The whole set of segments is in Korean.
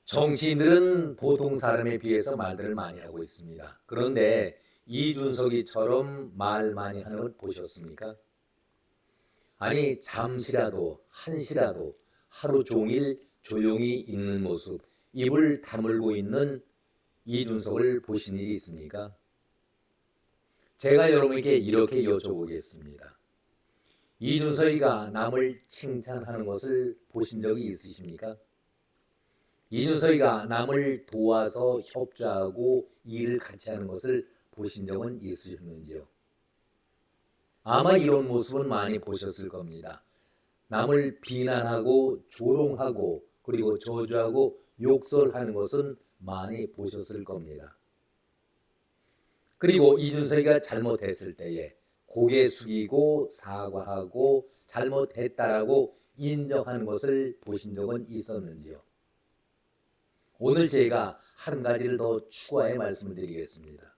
정치인들은 보통 사람에 비해서 말들을 많이 하고 있습니다. 그런데 이준석이처럼 말 많이 하는 걸 보셨습니까? 아니 잠시라도 한시라도 하루 종일 조용히 있는 모습, 입을 다물고 있는 이준석을 보신 일이 있습니까? 제가 여러분에게 이렇게 여쭤보겠습니다. 이준석이가 남을 칭찬하는 것을 보신 적이 있으십니까? 이준석이가 남을 도와서 협조하고 일을 같이 하는 것을 보신 적은 있으셨는지요? 아마 이런 모습은 많이 보셨을 겁니다. 남을 비난하고 조롱하고 그리고 저주하고 욕설하는 것은 많이 보셨을 겁니다. 그리고 이준석이가 잘못했을 때에 고개 숙이고 사과하고 잘못했다라고 인정하는 것을 보신 적은 있었는지요? 오늘 제가 한 가지를 더 추가해 말씀을 드리겠습니다.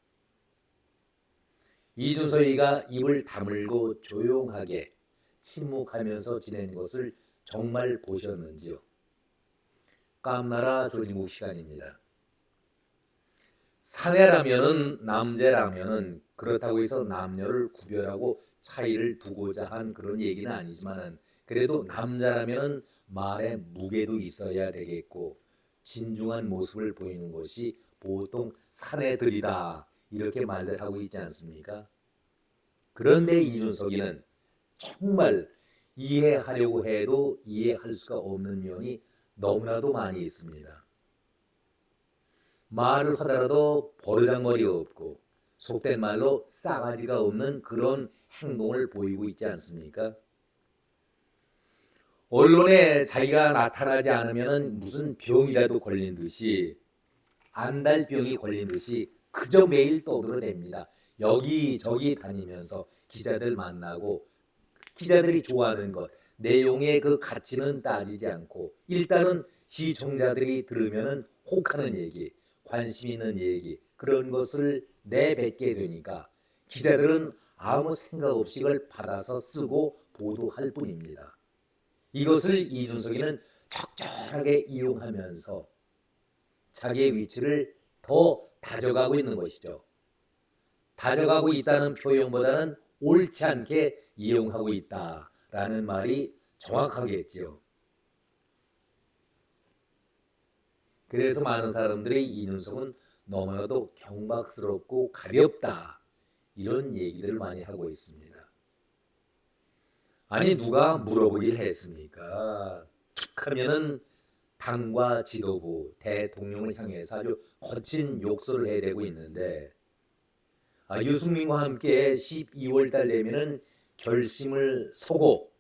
이준석이가 입을 다물고 조용하게 침묵하면서 지낸 것을 정말 보셨는지요? 깜나라 조진국 시간입니다. 사내라면은 남자라면은 그렇다고 해서 남녀를 구별하고 차이를 두고자 한 그런 얘기는 아니지만은 그래도 남자라면은 말에 무게도 있어야 되겠고 진중한 모습을 보이는 것이 보통 사내들이다 이렇게 말들 하고 있지 않습니까? 그런데 이준석이는 정말 이해하려고 해도 이해할 수가 없는 면이 너무나도 많이 있습니다. 말을 하더라도 버르장머리 없고 속된 말로 싸가지가 없는 그런 행동을 보이고 있지 않습니까? 언론에 자기가 나타나지 않으면 무슨 병이라도 걸린 듯이 안달병이 걸린 듯이 그저 매일 떠들어댑니다. 여기저기 다니면서 기자들 만나고 기자들이 좋아하는 것, 내용의 그 가치는 따지지 않고 일단은 시청자들이 들으면 혹하는 얘기, 관심 있는 얘기 그런 것을 내뱉게 되니까 기자들은 아무 생각 없이 이걸 받아서 쓰고 보도할 뿐입니다. 이것을 이준석이는 적절하게 이용하면서 자기의 위치를 더 다져가고 있는 것이죠. 다져가고 있다는 표현보다는 옳지 않게 이용하고 있다라는 말이 정확하겠지요. 그래서 많은 사람들이 이준석은 너무나도 경박스럽고 가볍다 이런 얘기들을 많이 하고 있습니다. 아니 누가 물어보길 했습니까? 툭 하면은 당과 지도부, 대통령을 향해서 아주 거친 욕설을 해대고 있는데 유승민과 함께 12월 달 되면은 결심을 서고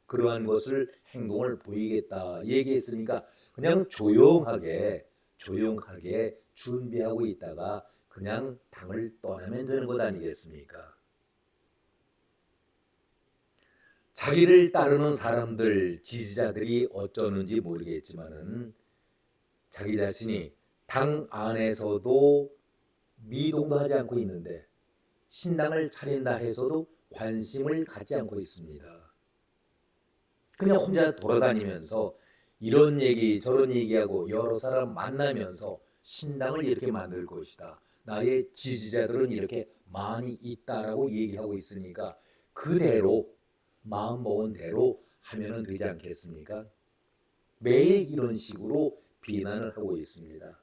그러한 것을 행동을 보이겠다 얘기했으니까 그냥 조용하게 준비하고 있다가 그냥 당을 떠나면 되는 것 아니겠습니까? 자기를 따르는 사람들, 지지자들이 어쩌는지 모르겠지만은 자기 자신이 당 안에서도 미동도 하지 않고 있는데 신당을 차린다 해서도 관심을 갖지 않고 있습니다. 그냥 혼자 돌아다니면서 이런 얘기 저런 얘기하고 여러 사람 만나면서 신당을 이렇게 만들 것이다. 나의 지지자들은 이렇게 많이 있다라고 얘기하고 있으니까 그대로 마음 먹은 대로 하면 되지 않겠습니까? 매일 이런 식으로 비난을 하고 있습니다.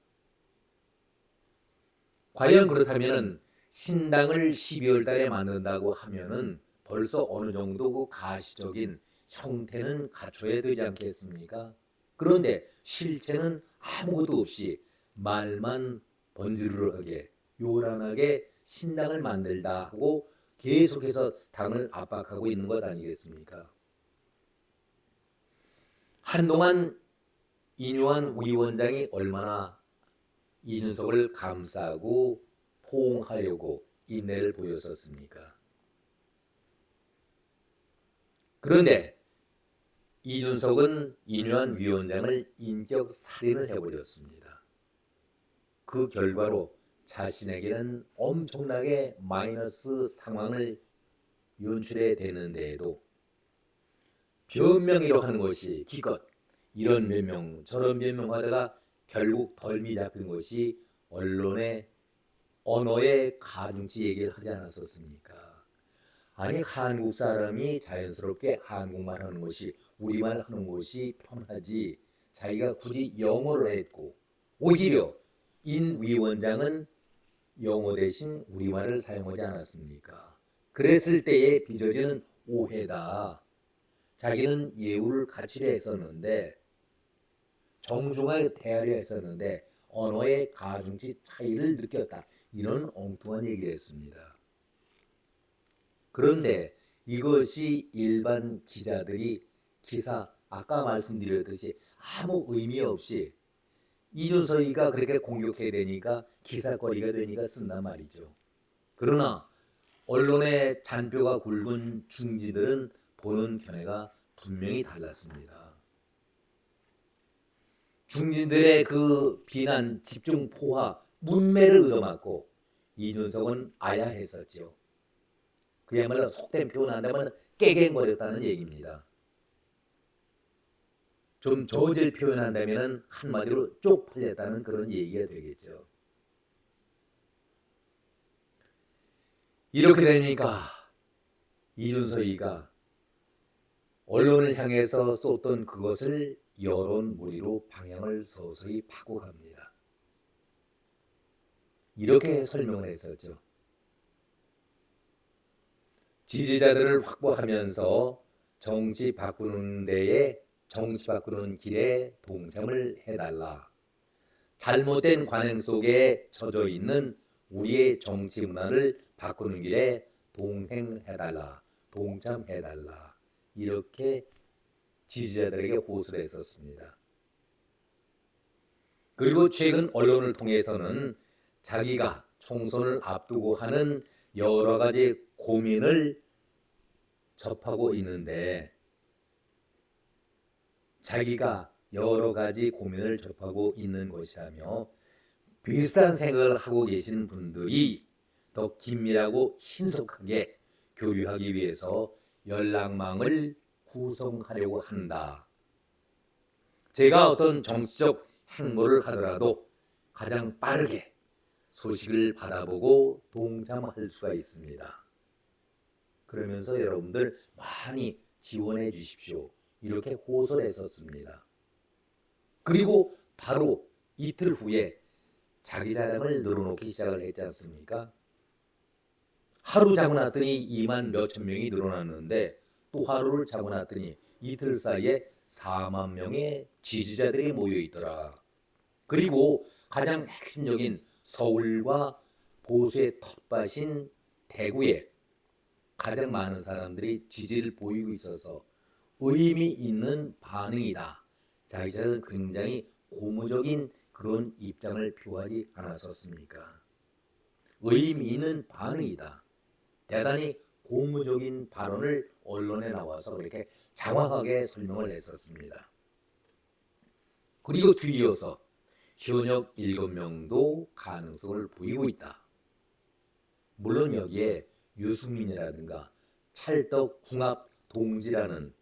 과연 그렇다면 신당을 12월 달에 만든다고 하면은 벌써 어느 정도 그 가시적인 형태는 갖춰야 되지 않겠습니까? 그런데 실체는 아무것도 없이 말만 번지르르하게 요란하게 신당을 만들다 하고 계속해서 당을 압박하고 있는 것 아니겠습니까? 한동안 이뇨한 위원장이 얼마나 이준석을 감싸고 포옹하려고 인내를 보였었습니까? 그런데 이준석은 이뇨한 위원장을 인격 살인을 해버렸습니다. 그 결과로 자신에게는 엄청나게 마이너스 상황을 연출해 대는데에도 변명이라고 하는 것이 기껏 이런 변명 저런 변명하다가 결국 덜미 잡힌 것이 언론의 언어의 가중치 얘기를 하지 않았었습니까? 아니 한국 사람이 자연스럽게 한국말 하는 것이 우리말 하는 것이 편하지 자기가 굳이 영어를 했고 오히려 인 위원장은 영어 대신 우리말을 사용하지 않았습니까? 그랬을 때에 빚어지는 오해다. 자기는 예우를 갖추려 했었는데 정중하게 대하려 했었는데 언어의 가중치 차이를 느꼈다. 이런 엉뚱한 얘기를 했습니다. 그런데 이것이 일반 기자들이 기사 아까 말씀드렸듯이 아무 의미 없이 이준석이가 그렇게 공격해야 되니까 기사거리가 되니까 쓴단 말이죠. 그러나 언론의 잔뼈가 굵은 중지들은 보는 견해가 분명히 달랐습니다. 중진들의 그 비난, 집중 포화, 문매를 얻어맞고 이준석은 아야했었죠. 그야말로 속된 표현한다면 깨갱거렸다는 얘기입니다. 좀 저질 표현한다면 한마디로 쪽팔렸다는 그런 얘기가 되겠죠. 이렇게 되니까 이준석이가 언론을 향해서 쏟던 그것을 여론몰이로 방향을 서서히 파고 갑니다. 이렇게 설명을 했었죠. 지지자들을 확보하면서 정치 바꾸는 길에 동참을 해달라. 잘못된 관행 속에 젖어 있는 우리의 정치 문화를 바꾸는 길에 동행해달라. 동참해달라. 이렇게 지지자들에게 호소를 했었습니다. 그리고 최근 언론을 통해서는 자기가 총선을 앞두고 하는 여러 가지 고민을 접하고 있는데 자기가 여러 가지 고민을 접하고 있는 것이라며 비슷한 생각을 하고 계신 분들이 더 긴밀하고 신속하게 교류하기 위해서 연락망을 구성하려고 한다. 제가 어떤 정치적 행보를 하더라도 가장 빠르게 소식을 받아보고 동참할 수가 있습니다. 그러면서 여러분들 많이 지원해 주십시오. 이렇게 호소를 했었습니다. 그리고 바로 이틀 후에 자기 자랑을 늘어놓기 시작을 했지 않습니까? 하루 자고 났더니 2만 몇천 명이 늘어났는데 또 하루를 자고 났더니 이틀 사이에 4만 명의 지지자들이 모여 있더라. 그리고 가장 핵심적인 서울과 보수의 텃밭인 대구에 가장 많은 사람들이 지지를 보이고 있어서 의미 있는 반응이다. 자기자는 굉장히 고무적인 그런 입장을 표하지 않았었습니까? 의미 있는 반응이다. 대단히 고무적인 발언을 언론에 나와서 그렇게 장황하게 설명을 했었습니다. 그리고 뒤이어서 현역 7명도 가능성을 보이고 있다. 물론 여기에 유승민이라든가 찰떡궁합 동지라는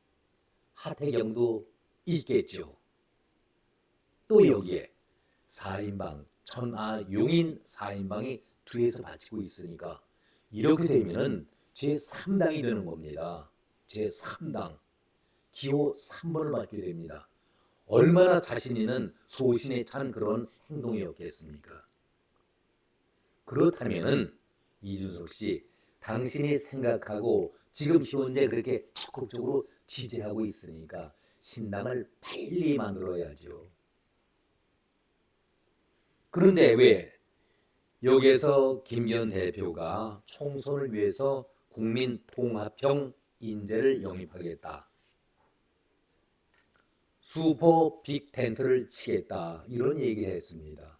하태경도 있겠죠. 또 여기에 4인방 천하용인 4인방이 뒤에서 바치고 있으니까 이렇게 되면은 제3당이 되는 겁니다. 제3당 기호 3번을 받게 됩니다. 얼마나 자신 있는 소신에 찬 그런 행동이었겠습니까? 그렇다면은 이준석 씨, 당신이 생각하고 지금 현재 그렇게 적극적으로 지지하고 있으니까 신당을 빨리 만들어야죠. 그런데 왜 여기에서 김기현 대표가 총선을 위해서 국민통합형 인재를 영입하겠다. 슈퍼 빅 텐트를 치겠다. 이런 얘기를 했습니다.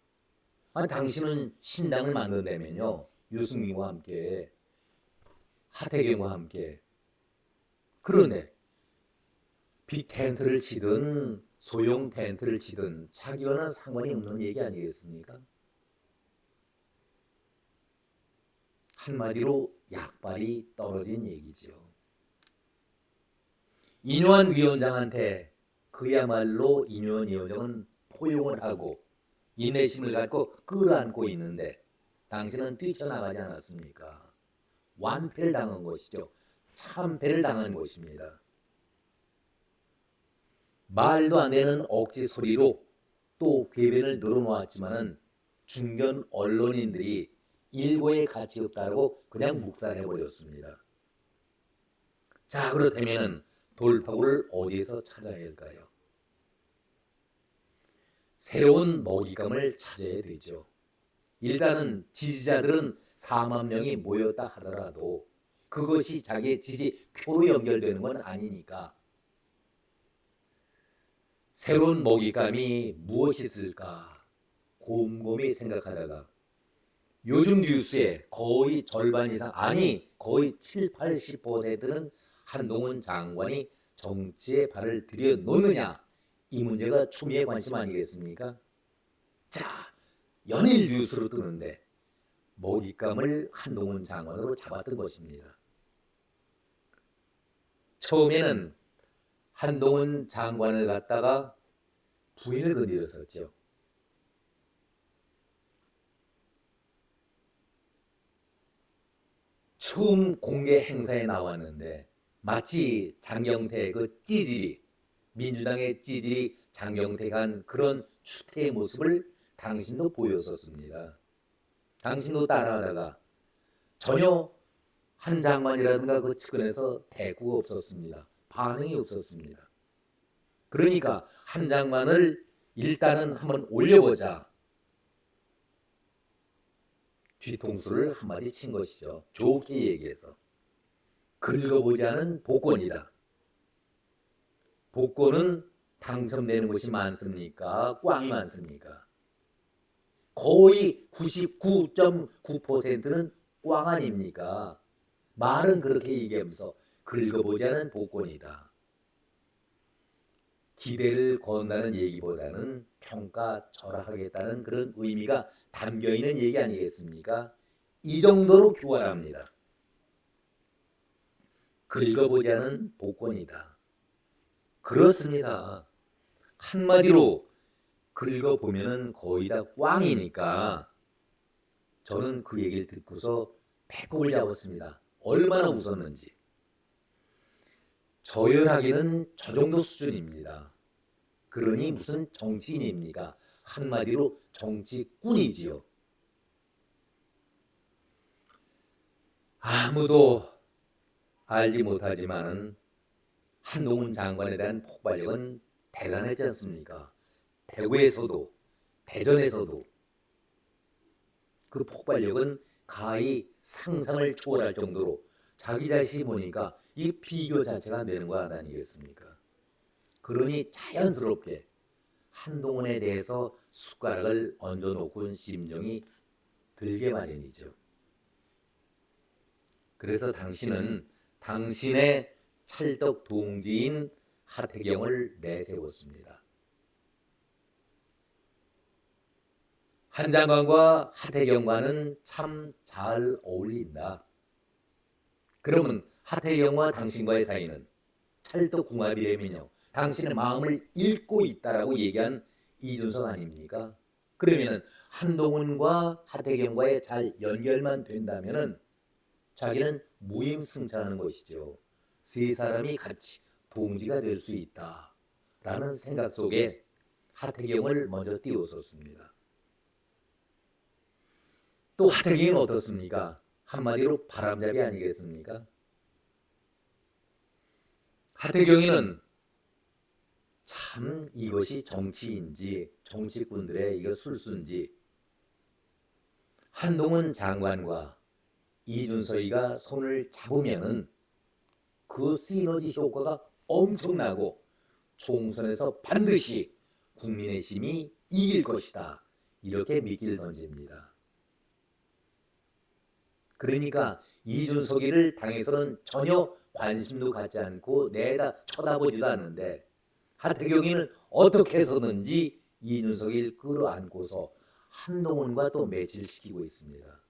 아니 당신은 신당을 만든다면요. 유승민과 함께 하태경과 함께 그런데 빅 텐트를 치든 소형 텐트를 치든 자기와는 상관이 없는 얘기 아니겠습니까? 한마디로 약발이 떨어진 얘기죠. 인요한 위원장한테 그야말로 인요한 위원장은 포용을 하고 인내심을 갖고 끌어안고 있는데 당신은 뛰쳐나가지 않았습니까? 완패를 당한 것이죠. 참패를 당한 것입니다. 말도 안 되는 억지 소리로 또 궤변을 늘어놓았지만은 중견 언론인들이 일고의 가치 없다고 그냥 묵살해버렸습니다. 자, 그렇다면 돌파구를 어디에서 찾아야 할까요? 새로운 먹잇감을 찾아야 되죠. 일단은 지지자들은 4만 명이 모였다 하더라도 그것이 자기의 지지표로 연결되는 건 아니니까 새로운 먹잇감이 무엇이 있을까 곰곰이 생각하다가 요즘 뉴스의 거의 절반 이상, 아니 거의 7, 80%는 한동훈 장관이 정치에 발을 들여놓느냐, 이 문제가 추미애 관심 아니겠습니까? 자, 연일 뉴스로 뜨는데 먹잇감을 한동훈 장관으로 잡았던 것입니다. 처음에는 한동훈 장관을 갖다가 부인을 건드렸었죠. 처음 공개 행사에 나왔는데 마치 장경태 그 찌질이, 민주당의 찌질이 장경태가 한 그런 추태의 모습을 당신도 보였었습니다. 당신도 따라하다가 전혀 한 장관이라든가 그 측근에서 대꾸가 없었습니다. 반응이 없었습니다. 그러니까 한 장관을 일단은 한번 올려보자. 뒤통수를 한마디 친 것이죠. 좋게 얘기해서. 긁어보지 않은 복권이다. 복권은 당첨되는 것이 많습니까? 꽝이 많습니까? 거의 99.9%는 꽝 아닙니까? 말은 그렇게 얘기하면서 긁어보지 않은 복권이다. 기대를 건다는 얘기보다는 평가절하하겠다는 그런 의미가 담겨있는 얘기 아니겠습니까? 이 정도로 교활합니다. 긁어보지 않은 복권이다. 그렇습니다. 한마디로 긁어보면 거의 다 꽝이니까 저는 그 얘기를 듣고서 배꼽을 잡았습니다. 얼마나 웃었는지. 저열하기는 저 정도 수준입니다. 그러니 무슨 정치인입니까? 한마디로 정치꾼이지요. 아무도 알지 못하지만은 한동훈 장관에 대한 폭발력은 대단했지 않습니까? 대구에서도 대전에서도 그 폭발력은 가히 상상을 초월할 정도로 자기 자신이 보니까 이 비교 자체가 안 되는 거 아니겠습니까? 그러니 자연스럽게 한동훈에 대해서 숟가락을 얹어놓고 심정이 들게 마련이죠. 그래서 당신은 당신의 찰떡 동지인 하태경을 내세웠습니다. 한 장관과 하태경과는 참 잘 어울린다. 그러면 하태경과 당신과의 사이는 찰떡궁합이라면요, 당신의 마음을 읽고 있다라고 얘기한 이준석 아닙니까? 그러면 한동훈과 하태경과의 잘 연결만 된다면은 자기는 무임승차하는 것이죠. 세 사람이 같이 동지가 될 수 있다라는 생각 속에 하태경을 먼저 띄웠었습니다. 또 하태경은 어떻습니까? 한마디로 바람잡이 아니겠습니까? 하태경이는 참 이것이 정치인지 정치꾼들의 이거 술수인지 한동훈 장관과 이준석이가 손을 잡으면은 그 시너지 효과가 엄청나고 총선에서 반드시 국민의 힘이 이길 것이다. 이렇게 미끼를 던집니다. 그러니까 이준석이를 당에서는 전혀 관심도 갖지 않고 내다 쳐다보지도 않는데 하태경이는 어떻게 해서든지 이준석이를 끌어안고서 한동훈과 또 매질시키고 있습니다.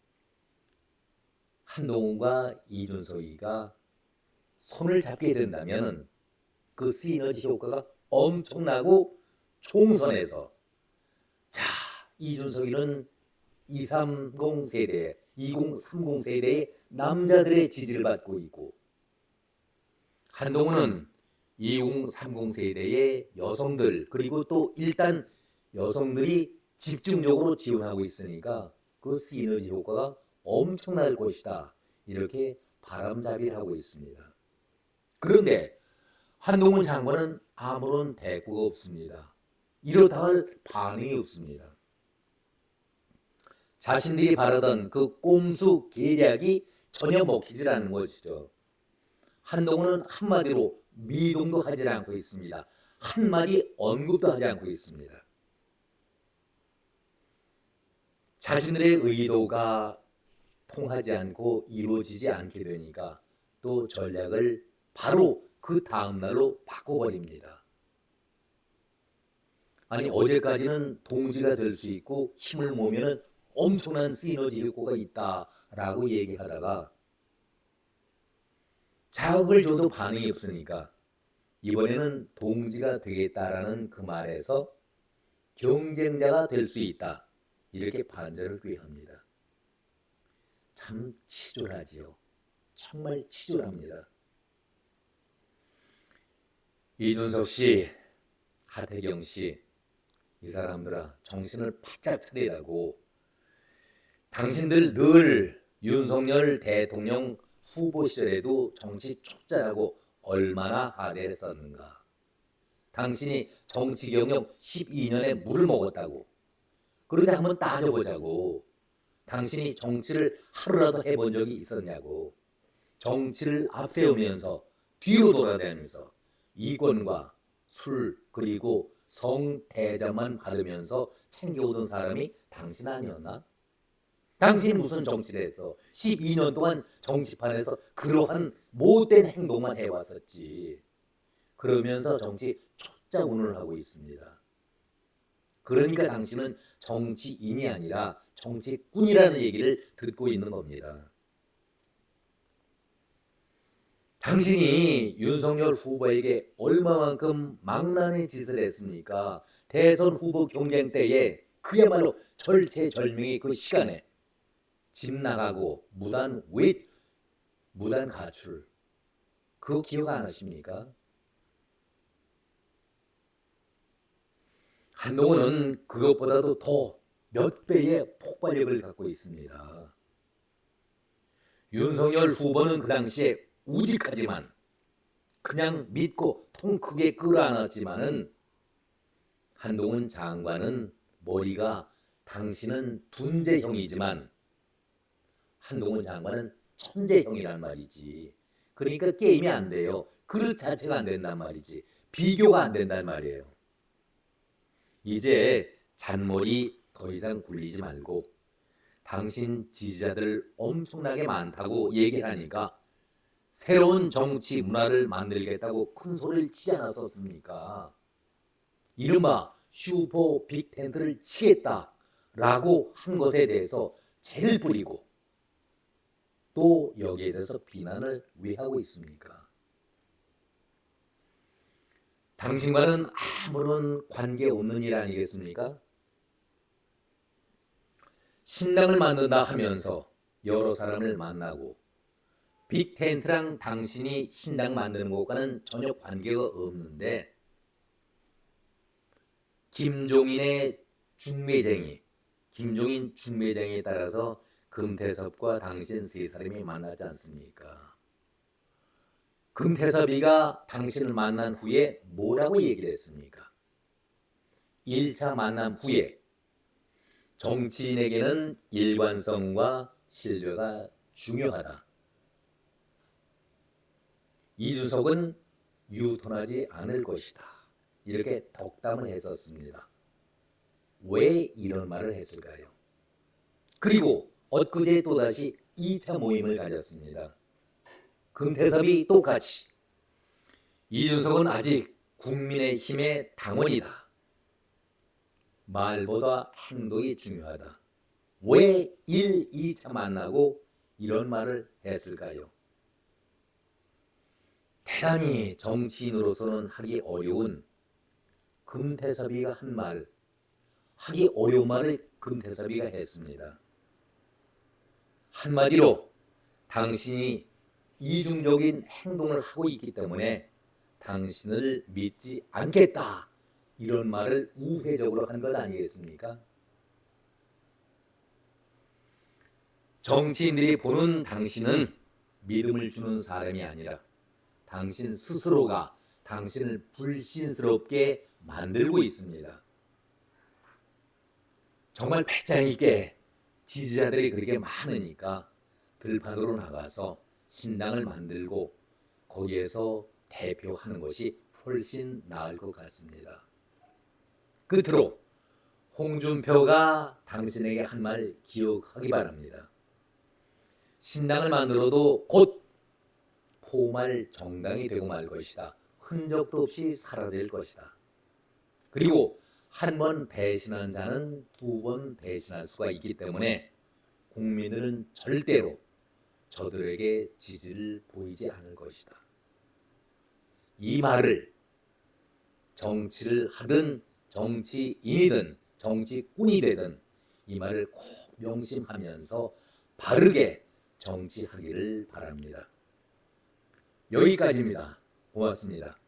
한동훈과 이준석이가 손을 잡게 된다면 그 시너지 효과가 엄청나고 총선에서 자 이준석이는 230 세대, 2030 세대의 남자들의 지지를 받고 있고 한동훈은 2030 세대의 여성들 그리고 또 일단 여성들이 집중적으로 지원하고 있으니까 그 시너지 효과가 엄청날 것이다. 이렇게 바람잡이를 하고 있습니다. 그런데 한동훈 장관은 아무런 대꾸가 없습니다. 이렇다 할 반응이 없습니다. 자신들이 바라던 그 꼼수 계략이 전혀 먹히질 않는 것이죠. 한동훈은 한마디로 미동도 하지 않고 있습니다. 한마디 언급도 하지 않고 있습니다. 자신들의 의도가 통하지 않고 이루어지지 않게 되니까 또 전략을 바로 그 다음 날로 바꿔버립니다. 아니 어제까지는 동지가 될 수 있고 힘을 모으면 엄청난 시너지 효과가 있다라고 얘기하다가 자극을 줘도 반응이 없으니까 이번에는 동지가 되겠다라는 그 말에서 경쟁자가 될 수 있다 이렇게 반전을 꾀합니다. 참 치졸하지요. 정말 치졸합니다. 이준석 씨, 하태경 씨, 이 사람들아 정신을 바짝 차리라고. 당신들 늘 윤석열 대통령 후보 시절에도 정치 초짜라고 얼마나 하대를 썼는가. 당신이 정치 경력 12년에 물을 먹었다고. 그런데 한번 따져보자고. 당신이 정치를 하루라도 해본 적이 있었냐고. 정치를 앞세우면서 뒤로 돌아다니면서 이권과 술 그리고 성대자만 받으면서 챙겨오던 사람이 당신 아니었나? 당신이 무슨 정치를 했어? 12년 동안 정치판에서 그러한 못된 행동만 해왔었지. 그러면서 정치 초짜 운운을 하고 있습니다. 그러니까 당신은 정치인이 아니라 정치꾼이라는 얘기를 듣고 있는 겁니다. 당신이 윤석열 후보에게 얼마만큼 망나니 짓을 했습니까? 대선 후보 경쟁 때에 그야말로 절체절명의 그 시간에 집 나가고 무단 외 무단 가출 그거 기억 안 하십니까? 한동훈은 그것보다도 더 몇 배의 폭발력을 갖고 있습니다. 윤석열 후보는 그 당시에 우직하지만 그냥 믿고 통 크게 끌어안았지만은 한동훈 장관은 머리가 당신은 둔재형이지만 한동훈 장관은 천재형이란 말이지. 그러니까 게임이 안 돼요. 그릇 자체가 안 된단 말이지. 비교가 안 된단 말이에요. 이제 잔머리 더 이상 굴리지 말고 당신 지지자들 엄청나게 많다고 얘기하니까 새로운 정치 문화를 만들겠다고 큰 소리를 치지 않았었습니까? 이른바 슈퍼 빅텐트를 치겠다라고 한 것에 대해서 죄를 뿌리고 또 여기에 대해서 비난을 왜 하고 있습니까? 당신과는 아무런 관계없는 일 아니겠습니까? 신당을 만든다 하면서 여러 사람을 만나고 빅텐트랑 당신이 신당 만드는 것과는 전혀 관계가 없는데 김종인의 중매쟁이, 김종인 중매쟁이에 따라서 금태섭과 당신 세 사람이 만나지 않습니까? 금태섭이가 당신을 만난 후에 뭐라고 얘기를 했습니까? 1차 만남 후에 정치인에게는 일관성과 신뢰가 중요하다. 이준석은 유턴하지 않을 것이다. 이렇게 덕담을 했었습니다. 왜 이런 말을 했을까요? 그리고 엊그제 또다시 2차 모임을 가졌습니다. 금태섭이 똑같이 이준석은 아직 국민의힘의 당원이다. 말보다 행동이 중요하다. 왜 1, 2차 만나고 이런 말을 했을까요? 대단히 정치인으로서는 하기 어려운 금태섭이가 한 말, 하기 어려운 말을 금태섭이가 했습니다. 한마디로 당신이 이중적인 행동을 하고 있기 때문에 당신을 믿지 않겠다, 이런 말을 우회적으로 한 것 아니겠습니까? 정치인들이 보는 당신은 믿음을 주는 사람이 아니라 당신 스스로가 당신을 불신스럽게 만들고 있습니다. 정말 배짱 있게 지지자들이 그렇게 많으니까 들판으로 나가서 신당을 만들고 거기에서 대표하는 것이 훨씬 나을 것 같습니다. 끝으로 홍준표가 당신에게 한 말 기억하기 바랍니다. 신당을 만들어도 곧 포말 정당이 되고 말 것이다. 흔적도 없이 사라질 것이다. 그리고 한 번 배신한 자는 두 번 배신할 수가 있기 때문에 국민들은 절대로 저들에게 지지를 보이지 않을 것이다. 이 말을 정치를 하든 정치인이든 정치꾼이 되든 이 말을 꼭 명심하면서 바르게 정치하기를 바랍니다. 여기까지입니다. 고맙습니다.